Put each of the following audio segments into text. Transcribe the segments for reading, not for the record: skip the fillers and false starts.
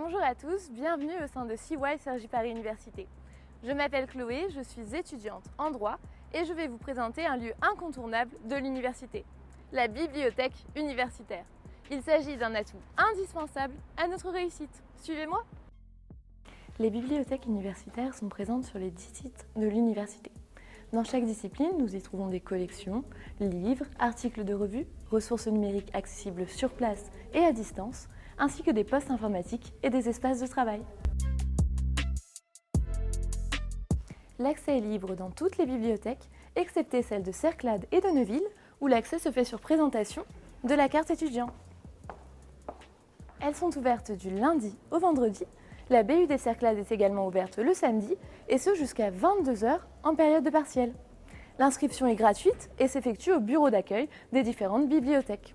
Bonjour à tous, bienvenue au sein de CY Cergy Paris Université. Je m'appelle Chloé, je suis étudiante en droit et je vais vous présenter un lieu incontournable de l'université, la bibliothèque universitaire. Il s'agit d'un atout indispensable à notre réussite. Suivez-moi. Les bibliothèques universitaires sont présentes sur les 10 sites de l'université. Dans chaque discipline, nous y trouvons des collections, livres, articles de revue, ressources numériques accessibles sur place et à distance, ainsi que des postes informatiques et des espaces de travail. L'accès est libre dans toutes les bibliothèques, excepté celles de Cerclades et de Neuville, où l'accès se fait sur présentation de la carte étudiant. Elles sont ouvertes du lundi au vendredi. La BU des Cerclades est également ouverte le samedi, et ce jusqu'à 22 h en période de partiel. L'inscription est gratuite et s'effectue au bureau d'accueil des différentes bibliothèques.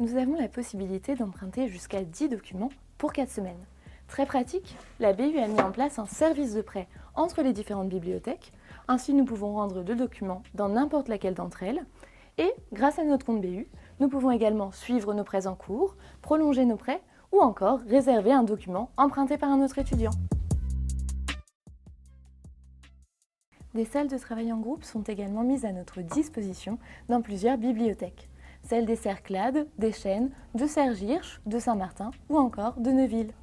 Nous avons la possibilité d'emprunter jusqu'à 10 documents pour 4 semaines. Très pratique, la BU a mis en place un service de prêt entre les différentes bibliothèques. Ainsi, nous pouvons rendre le document dans n'importe laquelle d'entre elles. Et, grâce à notre compte BU, nous pouvons également suivre nos prêts en cours, prolonger nos prêts ou encore réserver un document emprunté par un autre étudiant. Des salles de travail en groupe sont également mises à notre disposition dans plusieurs bibliothèques. Celles des Cerclades, des Chênes, de Cergy-Hirsch, de Saint-Martin ou encore de Neuville.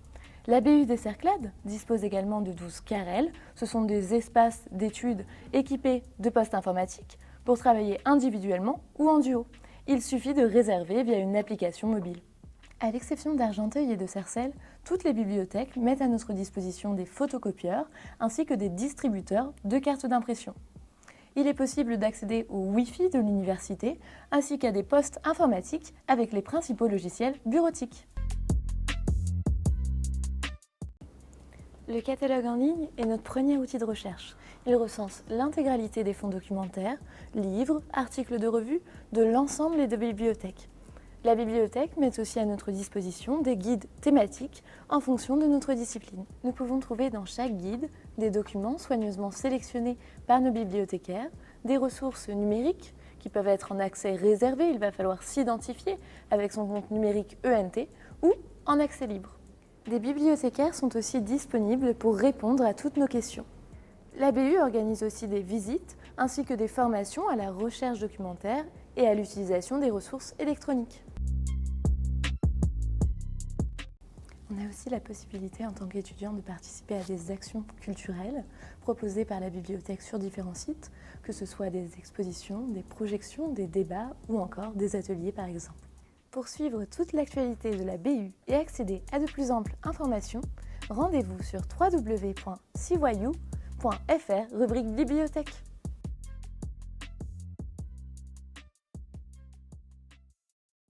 La BU des Cerclades dispose également de 12 carrels. Ce sont des espaces d'études équipés de postes informatiques pour travailler individuellement ou en duo. Il suffit de réserver via une application mobile. À l'exception d'Argenteuil et de Sarcelles, toutes les bibliothèques mettent à notre disposition des photocopieurs ainsi que des distributeurs de cartes d'impression. Il est possible d'accéder au Wi-Fi de l'université ainsi qu'à des postes informatiques avec les principaux logiciels bureautiques. Le catalogue en ligne est notre premier outil de recherche. Il recense l'intégralité des fonds documentaires, livres, articles de revue de l'ensemble des bibliothèques. La bibliothèque met aussi à notre disposition des guides thématiques en fonction de notre discipline. Nous pouvons trouver dans chaque guide des documents soigneusement sélectionnés par nos bibliothécaires, des ressources numériques qui peuvent être en accès réservé, il va falloir s'identifier avec son compte numérique ENT, ou en accès libre. Des bibliothécaires sont aussi disponibles pour répondre à toutes nos questions. La BU organise aussi des visites ainsi que des formations à la recherche documentaire et à l'utilisation des ressources électroniques. On a aussi la possibilité en tant qu'étudiant de participer à des actions culturelles proposées par la bibliothèque sur différents sites, que ce soit des expositions, des projections, des débats ou encore des ateliers par exemple. Pour suivre toute l'actualité de la BU et accéder à de plus amples informations, rendez-vous sur www.cyu.fr rubrique bibliothèque.